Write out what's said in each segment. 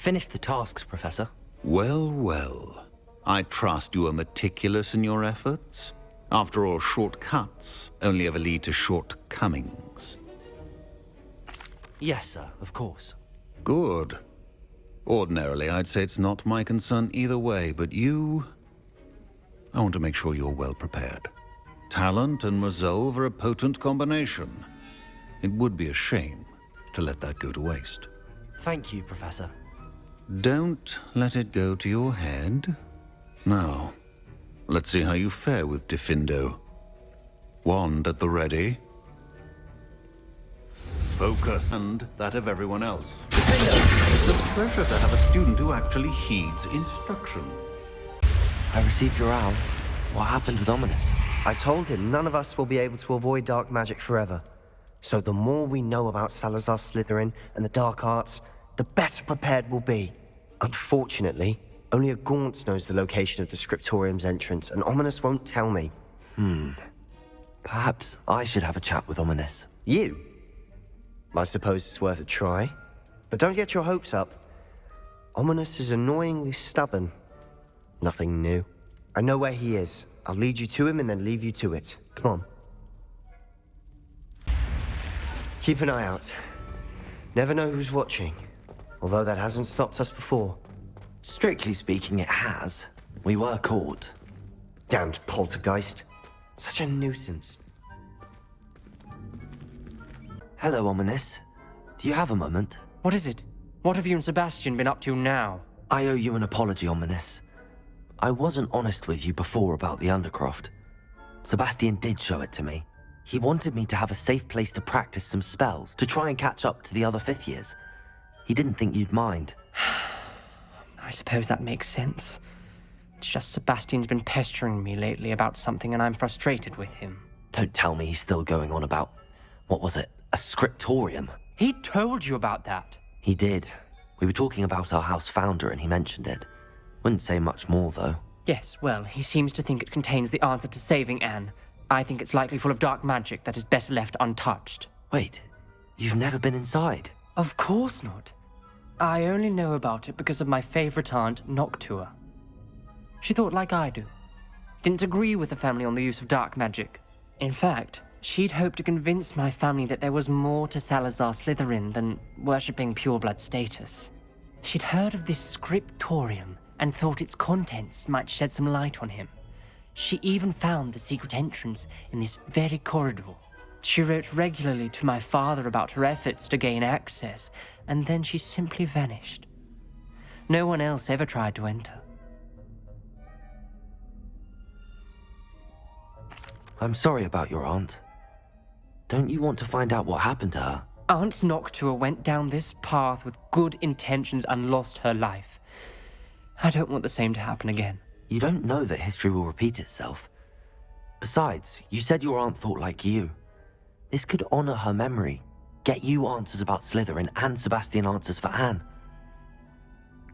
finished the tasks, Professor. Well, well. I trust you are meticulous in your efforts. After all, shortcuts only ever lead to shortcomings. Yes, sir, of course. Good. Ordinarily, I'd say it's not my concern either way, but you... I want to make sure you're well prepared. Talent and resolve are a potent combination. It would be a shame to let that go to waste. Thank you, Professor. Don't let it go to your head. Now, let's see how you fare with Diffindo. Wand at the ready. Focus, and that of everyone else. It's a pleasure to have a student who actually heeds instruction. I received your owl. What happened with Ominous? I told him none of us will be able to avoid dark magic forever. So the more we know about Salazar Slytherin and the dark arts, the better prepared we'll be. Unfortunately, only a Gaunt knows the location of the Scriptorium's entrance, and Ominous won't tell me. Perhaps I should have a chat with Ominous. You? I suppose it's worth a try. But don't get your hopes up. Ominous is annoyingly stubborn. Nothing new. I know where he is. I'll lead you to him and then leave you to it. Come on. Keep an eye out. Never know who's watching. Although that hasn't stopped us before. Strictly speaking, it has. We were caught. Damned poltergeist. Such a nuisance. Hello, Ominous. Do you have a moment? What is it? What have you and Sebastian been up to now? I owe you an apology, Ominous. I wasn't honest with you before about the Undercroft. Sebastian did show it to me. He wanted me to have a safe place to practice some spells, to try and catch up to the other fifth years. He didn't think you'd mind. I suppose that makes sense. It's just Sebastian's been pestering me lately about something and I'm frustrated with him. Don't tell me he's still going on about, what was it, a scriptorium? He told you about that. He did. We were talking about our house founder and he mentioned it. Wouldn't say much more, though. Yes, well, he seems to think it contains the answer to saving Anne. I think it's likely full of dark magic that is better left untouched. Wait, you've never been inside? Of course not. I only know about it because of my favorite aunt, Noctua. She thought like I do. Didn't agree with the family on the use of dark magic. In fact, she'd hoped to convince my family that there was more to Salazar Slytherin than worshipping pureblood status. She'd heard of this scriptorium and thought its contents might shed some light on him. She even found the secret entrance in this very corridor. She wrote regularly to my father about her efforts to gain access, and then she simply vanished. No one else ever tried to enter. I'm sorry about your aunt. Don't you want to find out what happened to her? Aunt Noctua went down this path with good intentions and lost her life. I don't want the same to happen again. You don't know that history will repeat itself. Besides, you said your aunt thought like you. This could honor her memory, get you answers about Slytherin and Sebastian answers for Anne.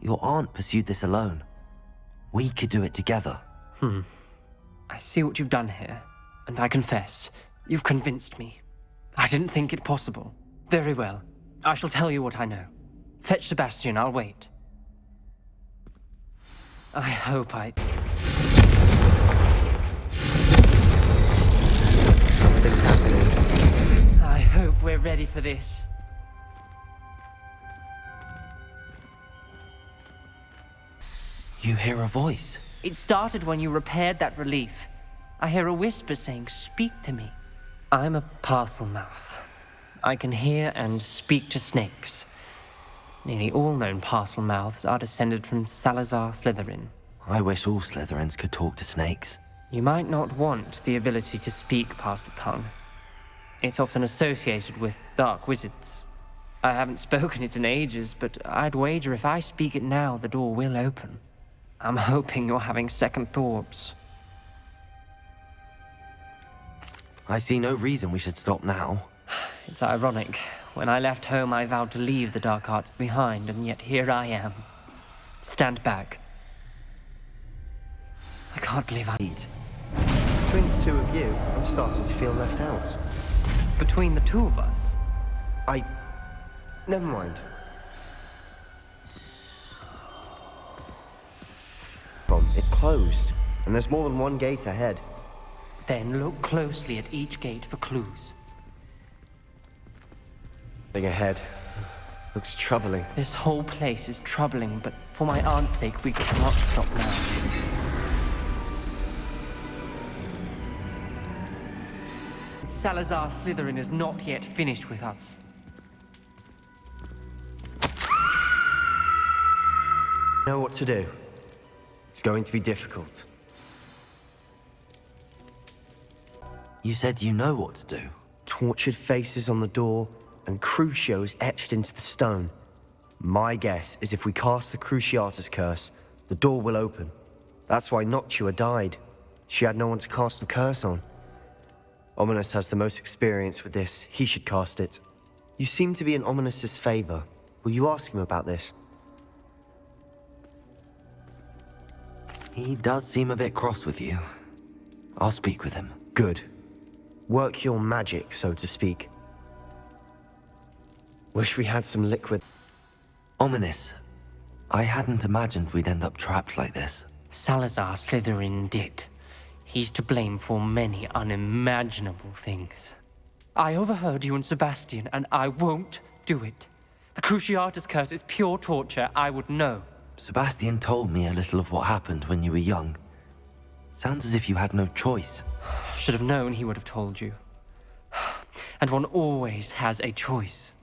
Your aunt pursued this alone. We could do it together. I see what you've done here, and I confess, you've convinced me. I didn't think it possible. Very well. I shall tell you what I know. Fetch Sebastian, I'll wait. I hope Something's happening. I hope we're ready for this. You hear a voice. It started when you repaired that relief. I hear a whisper saying, "Speak to me." I'm a parcel mouth. I can hear and speak to snakes. Nearly all known parcel mouths are descended from Salazar Slytherin. I wish all Slytherins could talk to snakes. You might not want the ability to speak parcel tongue. It's often associated with dark wizards. I haven't spoken it in ages, but I'd wager if I speak it now, the door will open. I'm hoping you're having second thoughts. I see no reason we should stop now. It's ironic. When I left home, I vowed to leave the dark arts behind, and yet here I am. Stand back. I can't believe I need. Between the two of you, I'm starting to feel left out. Between the two of us. Never mind. closed, and there's more than one gate ahead. Then look closely at each gate for clues. Thing ahead. Looks troubling. This whole place is troubling, but for my aunt's sake, we cannot stop now. Salazar Slytherin is not yet finished with us. Know what to do. It's going to be difficult. You said you know what to do. Tortured faces on the door, and Crucios etched into the stone. My guess is if we cast the Cruciatus curse, the door will open. That's why Noctua died. She had no one to cast the curse on. Ominous has the most experience with this. He should cast it. You seem to be in Ominous's favor. Will you ask him about this? He does seem a bit cross with you. I'll speak with him. Good. Work your magic, so to speak. Wish we had some liquid. Ominous. I hadn't imagined we'd end up trapped like this. Salazar Slytherin did. He's to blame for many unimaginable things. I overheard you and Sebastian, and I won't do it. The Cruciatus curse is pure torture, I would know. Sebastian told me a little of what happened when you were young. Sounds as if you had no choice. Should have known he would have told you. And one always has a choice.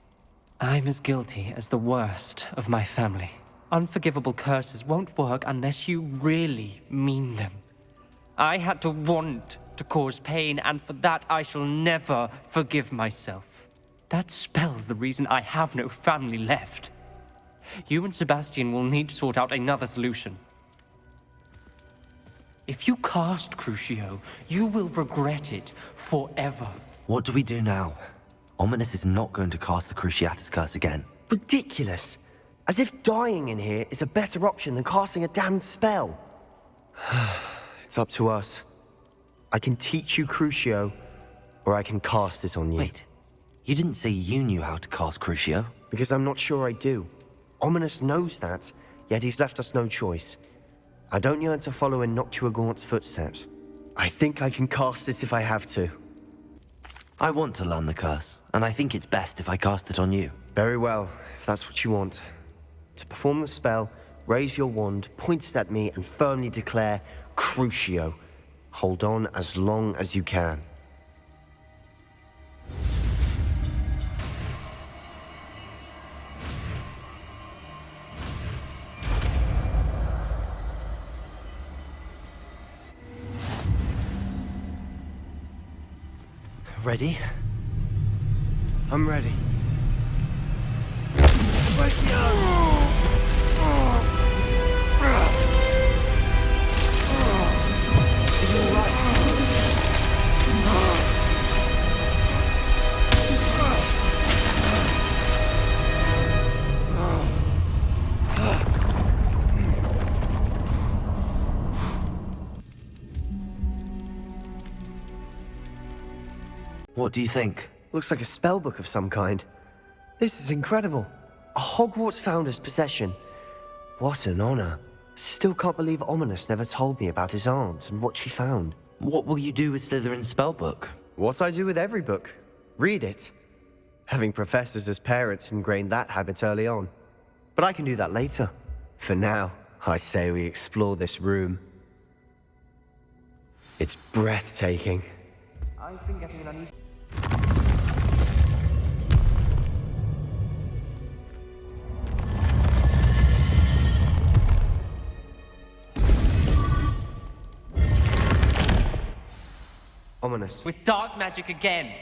I'm as guilty as the worst of my family. Unforgivable curses won't work unless you really mean them. I had to want to cause pain, and for that I shall never forgive myself. That spells the reason I have no family left. You and Sebastian will need to sort out another solution. If you cast Crucio, you will regret it forever. What do we do now? Ominous is not going to cast the Cruciatus curse again. Ridiculous! As if dying in here is a better option than casting a damned spell. It's up to us. I can teach you Crucio, or I can cast it on you. Wait, you didn't say you knew how to cast Crucio? Because I'm not sure I do. Ominous knows that, yet he's left us no choice. I don't yearn to follow in Noctua Gaunt's footsteps. I think I can cast it if I have to. I want to learn the curse, and I think it's best if I cast it on you. Very well, if that's what you want. To perform the spell, raise your wand, point it at me, and firmly declare Crucio. Hold on as long as you can. Ready? I'm ready. What do you think? Looks like a spellbook of some kind. This is incredible. A Hogwarts founder's possession. What an honor. Still can't believe Ominous never told me about his aunt and what she found. What will you do with Slytherin's spellbook? What I do with every book. Read it. Having professors as parents ingrained that habit early on. But I can do that later. For now, I say we explore this room. It's breathtaking. I've been getting an uneasy... Ominous. With dark magic again.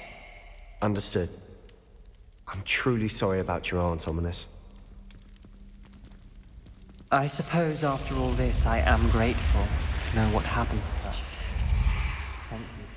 Understood. I'm truly sorry about your aunt, Ominous. I suppose after all this, I am grateful to know what happened to her. Thank you.